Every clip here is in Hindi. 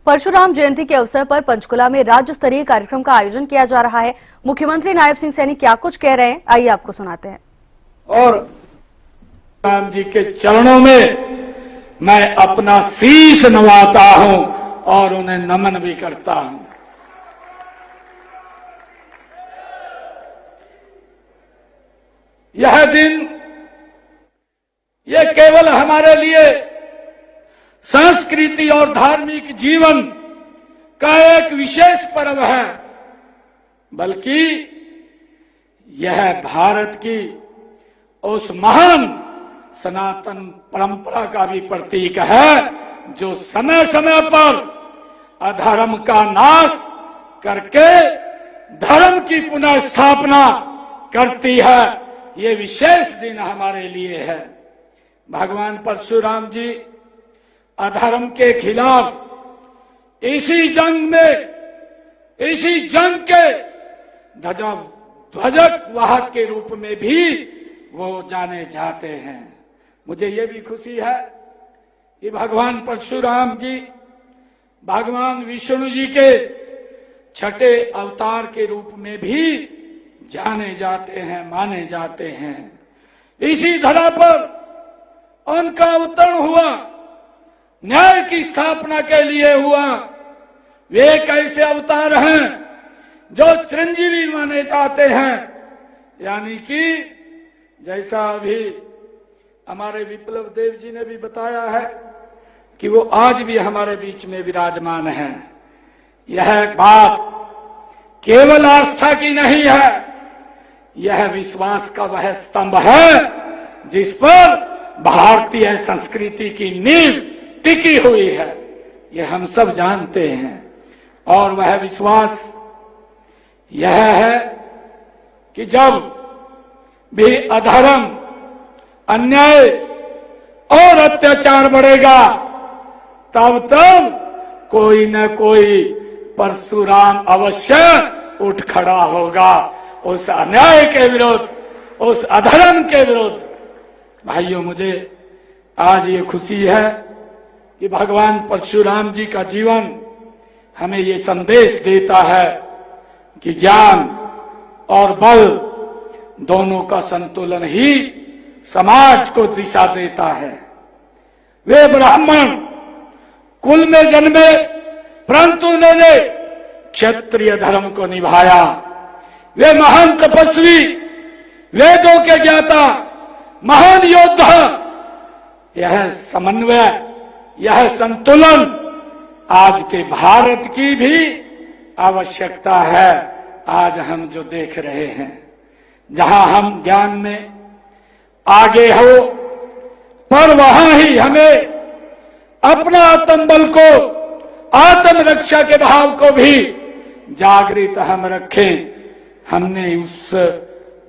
परशुराम जयंती के अवसर पर पंचकुला में राज्य स्तरीय कार्यक्रम का आयोजन किया जा रहा है। मुख्यमंत्री नायब सिंह सैनी क्या कुछ कह रहे हैं, आइए आपको सुनाते हैं। और राम जी के चरणों में मैं अपना शीश नवाता हूं और उन्हें नमन भी करता हूं। यह दिन ये केवल हमारे लिए संस्कृति और धार्मिक जीवन का एक विशेष पर्व है, बल्कि यह भारत की उस महान सनातन परंपरा का भी प्रतीक है जो समय समय पर अधर्म का नाश करके धर्म की पुनः स्थापना करती है। ये विशेष दिन हमारे लिए है। भगवान परशुराम जी अधर्म के खिलाफ इसी जंग के ध्वजक वाहक के रूप में भी वो जाने जाते हैं। मुझे ये भी खुशी है कि भगवान परशुराम जी भगवान विष्णु जी के छठे अवतार के रूप में भी जाने जाते हैं, माने जाते हैं। इसी धरा पर उनका अवतरण हुआ, न्याय की स्थापना के लिए हुआ। वे एक ऐसे अवतार हैं जो चिरंजीवी माने जाते हैं, यानी कि जैसा अभी हमारे विप्लव देव जी ने भी बताया है कि वो आज भी हमारे बीच में विराजमान हैं। यह बात केवल आस्था की नहीं है, यह विश्वास का वह स्तंभ है जिस पर भारतीय संस्कृति की नींव टिकी हुई है। यह हम सब जानते हैं। और वह विश्वास यह है कि जब भी अधर्म, अन्याय और अत्याचार बढ़ेगा तब कोई न कोई परशुराम अवश्य उठ खड़ा होगा उस अन्याय के विरुद्ध, उस अधर्म के विरुद्ध। भाइयों, मुझे आज ये खुशी है कि भगवान परशुराम जी का जीवन हमें ये संदेश देता है कि ज्ञान और बल दोनों का संतुलन ही समाज को दिशा देता है। वे ब्राह्मण कुल में जन्मे, परंतु उन्होंने क्षत्रिय धर्म को निभाया। वे महान तपस्वी, वेदों के ज्ञाता, महान योद्धा। यह समन्वय, यह संतुलन आज के भारत की भी आवश्यकता है। आज हम जो देख रहे हैं, जहां हम ज्ञान में आगे हो, पर वहां ही हमें अपना आत्मबल को, आत्मरक्षा के भाव को भी जागृत हम रखें। हमने उस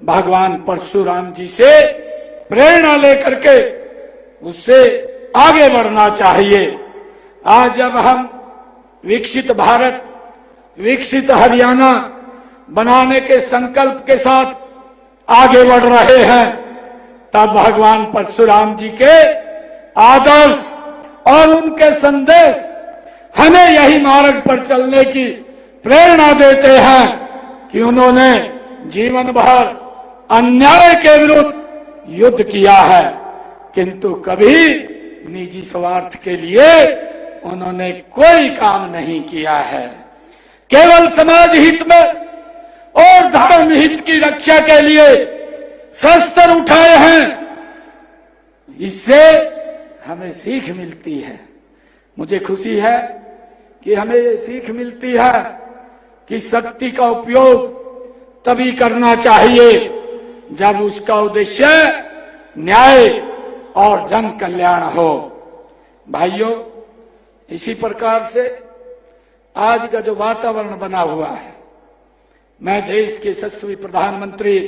भगवान परशुराम जी से प्रेरणा लेकर के उससे आगे बढ़ना चाहिए। आज जब हम विकसित भारत, विकसित हरियाणा बनाने के संकल्प के साथ आगे बढ़ रहे हैं, तब भगवान परशुराम जी के आदर्श और उनके संदेश हमें यही मार्ग पर चलने की प्रेरणा देते हैं कि उन्होंने जीवन भर अन्याय के विरुद्ध युद्ध किया है, किंतु कभी निजी स्वार्थ के लिए उन्होंने कोई काम नहीं किया है। केवल समाज हित में और धर्म हित की रक्षा के लिए शस्त्र उठाए हैं। इससे हमें सीख मिलती है। मुझे खुशी है कि हमें ये सीख मिलती है कि शक्ति का उपयोग तभी करना चाहिए जब उसका उद्देश्य न्याय और जन कल्याण हो। भाइयों, इसी प्रकार से आज का जो वातावरण बना हुआ है, मैं देश के यशस्वी प्रधानमंत्री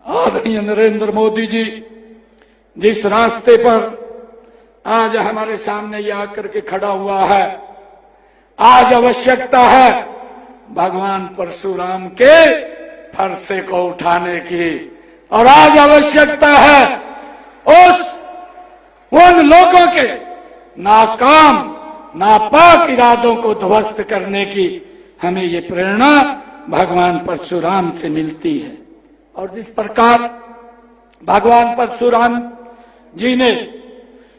आदरणीय नरेंद्र मोदी जी जिस रास्ते पर आज हमारे सामने ये आकर के खड़ा हुआ है, आज आवश्यकता है भगवान परशुराम के फरसे को उठाने की, और आज आवश्यकता है उन लोगों के नाकाम नापाक इरादों को ध्वस्त करने की हमें ये प्रेरणा भगवान परशुराम से मिलती है। और जिस प्रकार भगवान परशुराम जी ने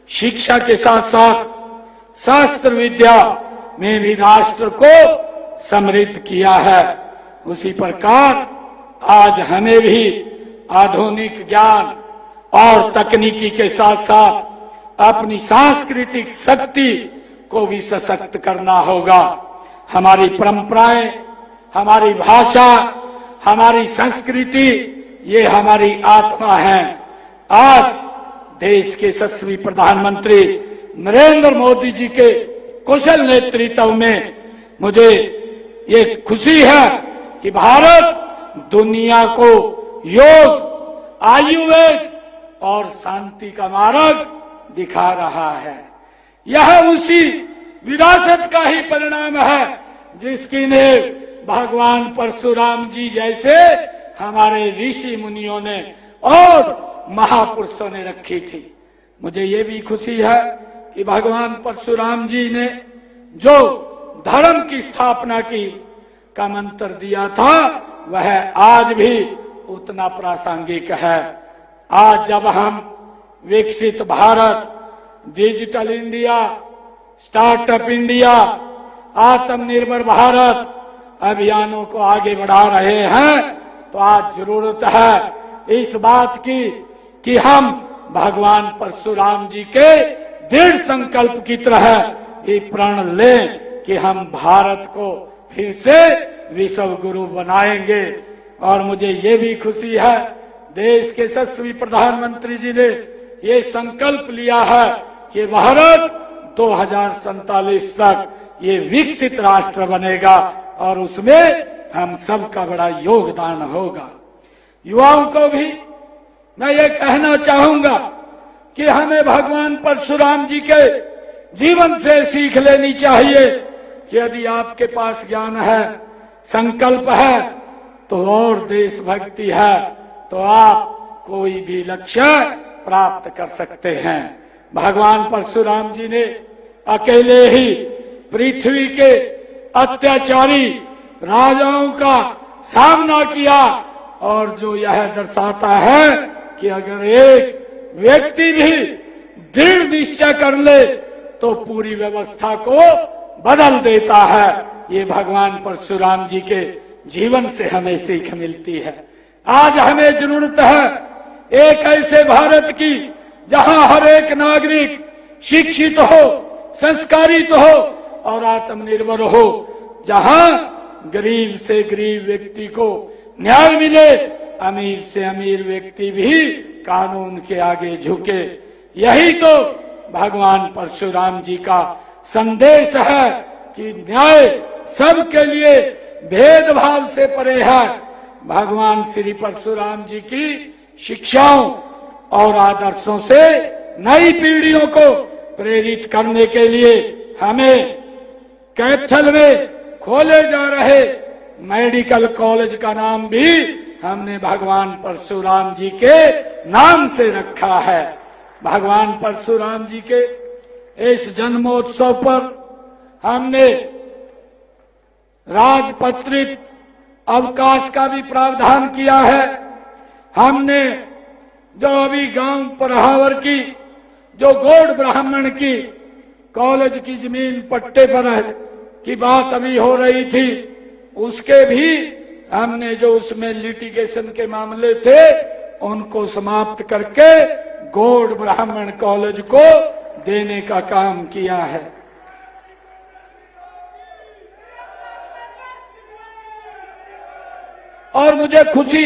शिक्षा के साथ साथ शास्त्र विद्या में भी राष्ट्र को समृद्ध किया है, उसी प्रकार आज हमें भी आधुनिक ज्ञान और तकनीकी के साथ साथ अपनी सांस्कृतिक शक्ति को भी सशक्त करना होगा। हमारी परंपराएं, हमारी भाषा, हमारी संस्कृति, ये हमारी आत्मा है। आज देश के यशस्वी प्रधानमंत्री नरेंद्र मोदी जी के कुशल नेतृत्व में मुझे ये खुशी है कि भारत दुनिया को योग, आयुर्वेद और शांति का मार्ग दिखा रहा है। यह उसी विरासत का ही परिणाम है जिसकी ने भगवान परशुराम जी जैसे हमारे ऋषि मुनियों ने और महापुरुषों ने रखी थी। मुझे ये भी खुशी है कि भगवान परशुराम जी ने जो धर्म की स्थापना की का मंत्र दिया था वह आज भी उतना प्रासंगिक है। आज जब हम विकसित Bharat, digital India, startup India, आत्मनिर्भर भारत अभियानों को आगे बढ़ा रहे हैं तो आज जरूरत है इस बात की कि हम भगवान परशुराम जी के दृढ़ संकल्प की तरह ही प्रण लें कि हम भारत को फिर से विश्व गुरु बनाएंगे। और मुझे ये भी खुशी है देश के यशस्वी प्रधानमंत्री जी ने ये संकल्प लिया है कि भारत 2047 तक ये विकसित राष्ट्र बनेगा और उसमें हम सबका बड़ा योगदान होगा। युवाओं को भी मैं ये कहना चाहूंगा कि हमें भगवान परशुराम जी के जीवन से सीख लेनी चाहिए कि यदि आपके पास ज्ञान है, संकल्प है तो और देशभक्ति है तो आप कोई भी लक्ष्य प्राप्त कर सकते हैं। भगवान परशुराम जी ने अकेले ही पृथ्वी के अत्याचारी राजाओं का सामना किया और जो यह दर्शाता है कि अगर एक व्यक्ति भी दृढ़ निश्चय कर ले तो पूरी व्यवस्था को बदल देता है। ये भगवान परशुराम जी के जीवन से हमें सीख मिलती है। आज हमें जरूरत है एक ऐसे भारत की जहां हर एक नागरिक शिक्षित हो, संस्कारित हो और आत्मनिर्भर हो, जहां गरीब से गरीब व्यक्ति को न्याय मिले, अमीर से अमीर व्यक्ति भी कानून के आगे झुके। यही तो भगवान परशुराम जी का संदेश है कि न्याय सबके लिए भेदभाव से परे है। भगवान श्री परशुराम जी की शिक्षाओं और आदर्शों से नई पीढ़ियों को प्रेरित करने के लिए हमें कैथल में खोले जा रहे मेडिकल कॉलेज का नाम भी हमने भगवान परशुराम जी के नाम से रखा है। भगवान परशुराम जी के इस जन्मोत्सव पर हमने राजपत्रित अवकाश का भी प्रावधान किया है। हमने जो अभी गांव परहावर की जो गौड़ ब्राह्मण की कॉलेज की जमीन पट्टे पर की बात अभी हो रही थी, उसके भी हमने जो उसमें लिटिगेशन के मामले थे उनको समाप्त करके गौड़ ब्राह्मण कॉलेज को देने का काम किया है। और मुझे खुशी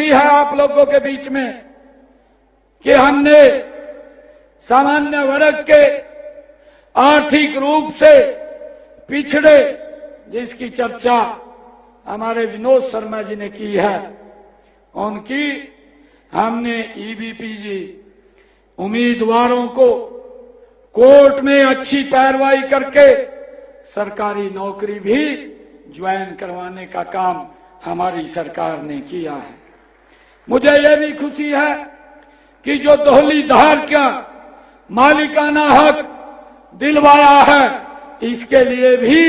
है आप लोगों के बीच में कि हमने सामान्य वर्ग के आर्थिक रूप से पिछड़े जिसकी चर्चा हमारे विनोद शर्मा जी ने की है, उनकी हमने ईबीपीजी उम्मीदवारों को कोर्ट में अच्छी पैरवाई करके सरकारी नौकरी भी ज्वाइन करवाने का काम हमारी सरकार ने किया है। मुझे यह भी खुशी है कि जो दोहली धार का मालिकाना हक दिलवाया है, इसके लिए भी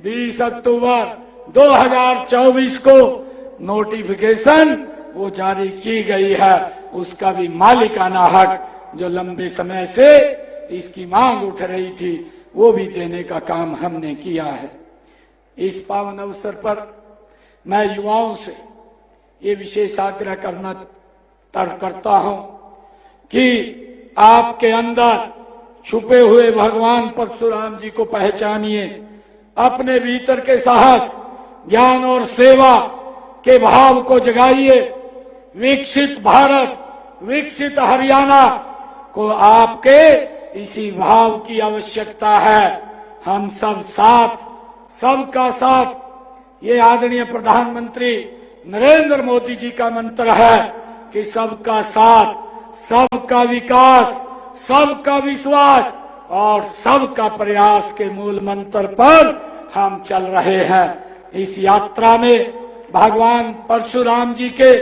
20 अक्टूबर 2024 को नोटिफिकेशन वो जारी की गई है। उसका भी मालिकाना हक जो लंबे समय से इसकी मांग उठ रही थी वो भी देने का काम हमने किया है। इस पावन अवसर पर मैं युवाओं से ये विशेष आग्रह करता हूं कि आपके अंदर छुपे हुए भगवान परशुराम जी को पहचानिए, अपने भीतर के साहस, ज्ञान और सेवा के भाव को जगाइए। विकसित भारत, विकसित हरियाणा को आपके इसी भाव की आवश्यकता है। हम सब साथ, सबका साथ, ये आदरणीय प्रधानमंत्री नरेंद्र मोदी जी का मंत्र है कि सबका साथ, सबका विकास, सबका विश्वास और सबका प्रयास के मूल मंत्र पर हम चल रहे हैं। इस यात्रा में भगवान परशुराम जी के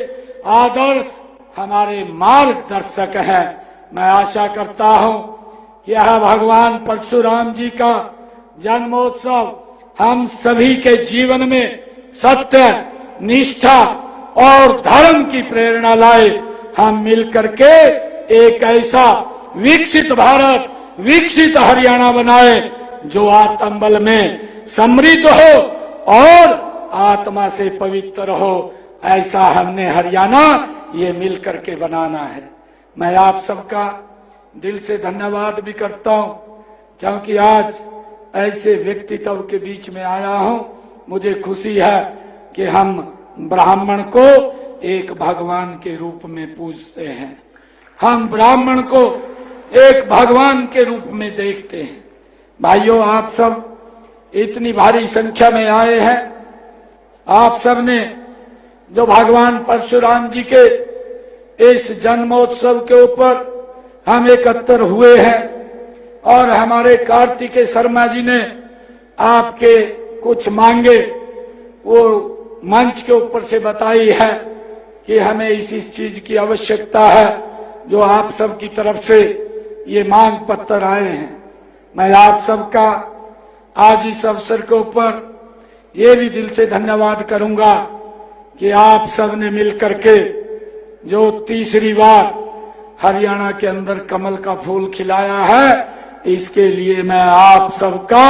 आदर्श हमारे मार्गदर्शक हैं। मैं आशा करता हूं कि यह भगवान परशुराम जी का जन्मोत्सव हम सभी के जीवन में सत्य, निष्ठा और धर्म की प्रेरणा लाए। हम मिलकर के एक ऐसा विकसित भारत, विकसित हरियाणा बनाए जो आत्मबल में समृद्ध हो और आत्मा से पवित्र हो। ऐसा हमने हरियाणा ये मिलकर के बनाना है। मैं आप सबका दिल से धन्यवाद भी करता हूं क्योंकि आज ऐसे व्यक्तित्व के बीच में आया हूं। मुझे खुशी है कि हम ब्राह्मण को एक भगवान के रूप में पूजते हैं, हम ब्राह्मण को एक भगवान के रूप में देखते हैं। भाइयों, आप सब इतनी भारी संख्या में आए हैं। आप सब ने जो भगवान परशुराम जी के इस जन्मोत्सव के ऊपर हम एकत्र हुए हैं और हमारे कार्तिकेय शर्मा जी ने आपके कुछ मांगे वो मंच के ऊपर से बताई है कि हमें इस चीज की आवश्यकता है जो आप सब की तरफ से ये मांग पत्र आए हैं। मैं आप सबका आज इस अवसर के ऊपर ये भी दिल से धन्यवाद करूंगा कि आप सब ने मिलकर के जो तीसरी बार हरियाणा के अंदर कमल का फूल खिलाया है, इसके लिए मैं आप सबका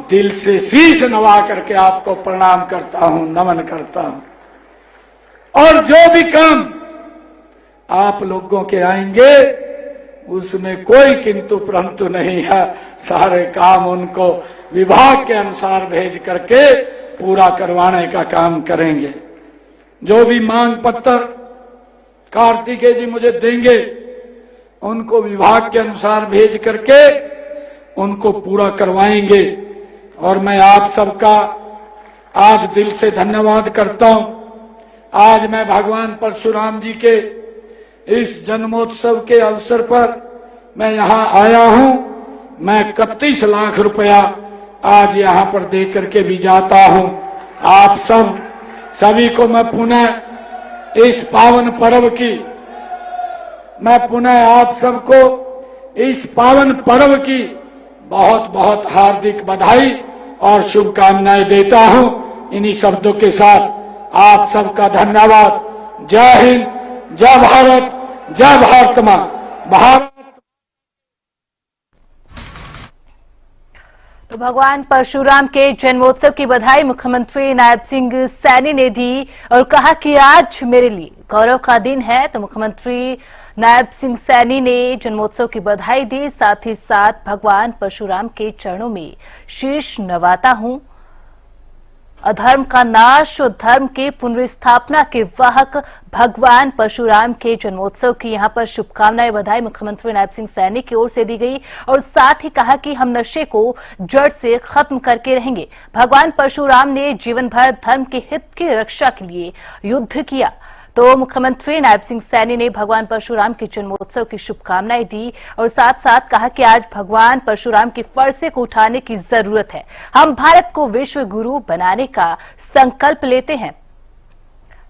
दिल से शीश नवा करके आपको प्रणाम करता हूं, नमन करता हूं। और जो भी काम आप लोगों के आएंगे उसमें कोई किंतु परंतु नहीं है। सारे काम उनको विभाग के अनुसार भेज करके पूरा करवाने का काम करेंगे। जो भी मांग पत्र कार्तिकेय जी मुझे देंगे उनको विभाग के अनुसार भेज करके उनको पूरा करवाएंगे। और मैं आप सबका आज दिल से धन्यवाद करता हूं। आज मैं भगवान परशुराम जी के इस जन्मोत्सव के अवसर पर मैं यहाँ आया हूं। मैं 31 लाख रुपया आज यहाँ पर दे करके भी जाता हूं। आप सभी को मैं पुनः इस पावन पर्व की, मैं पुनः आप सबको इस पावन पर्व की बहुत बहुत हार्दिक बधाई और शुभकामनाएं देता हूं। इन्हीं शब्दों के साथ आप सबका धन्यवाद। जय हिंद, जय भारत, जय भारत मां। भारत। तो भगवान परशुराम के जन्मोत्सव की बधाई मुख्यमंत्री नायब सिंह सैनी ने दी और कहा कि आज मेरे लिए गौरव का दिन है। तो मुख्यमंत्री नायब सिंह सैनी ने जन्मोत्सव की बधाई दी, साथ ही साथ भगवान परशुराम के चरणों में शीश नवाता हूं। अधर्म का नाश और धर्म के पुनर्स्थापना के वाहक भगवान परशुराम के जन्मोत्सव की यहां पर शुभकामनाएं, बधाई मुख्यमंत्री नायब सिंह सैनी की ओर से दी गई और साथ ही कहा कि हम नशे को जड़ से खत्म करके रहेंगे। भगवान परशुराम ने जीवन भर धर्म के हित की रक्षा के लिए युद्ध किया। तो मुख्यमंत्री नायब सिंह सैनी ने भगवान परशुराम के जन्मोत्सव की शुभकामनाएं दी और साथ साथ कहा कि आज भगवान परशुराम के फरसे को उठाने की जरूरत है। हम भारत को विश्व गुरु बनाने का संकल्प लेते हैं।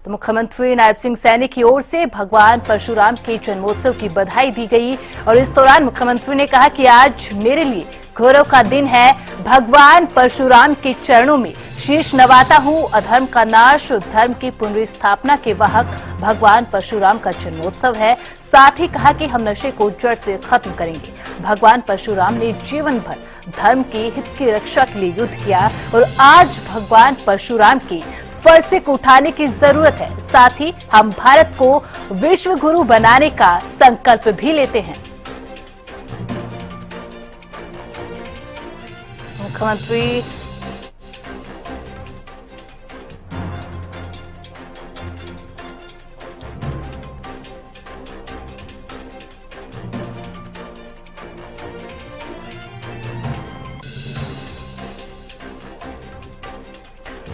तो मुख्यमंत्री नायब सिंह सैनी की ओर से भगवान परशुराम के जन्मोत्सव की बधाई दी गई और इस दौरान मुख्यमंत्री ने कहा कि आज मेरे लिए गौरव का दिन है, भगवान परशुराम के चरणों में शीश नवाता हूं। अधर्म का नाश, धर्म की पुनर्स्थापना के वाहक भगवान परशुराम का जन्मोत्सव है। साथ ही कहा कि हम नशे को जड़ से खत्म करेंगे। भगवान परशुराम ने जीवन भर धर्म के हित की रक्षा के लिए युद्ध किया और आज भगवान परशुराम के फरसे को उठाने की जरूरत है। साथ ही हम भारत को विश्व गुरु बनाने का संकल्प भी लेते हैं।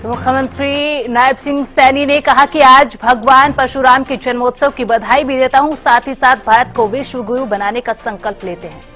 मुख्यमंत्री नायब सिंह सैनी ने कहा कि आज भगवान परशुराम के जन्मोत्सव की बधाई भी देता हूं। साथ ही साथ भारत को विश्व गुरु बनाने का संकल्प लेते हैं।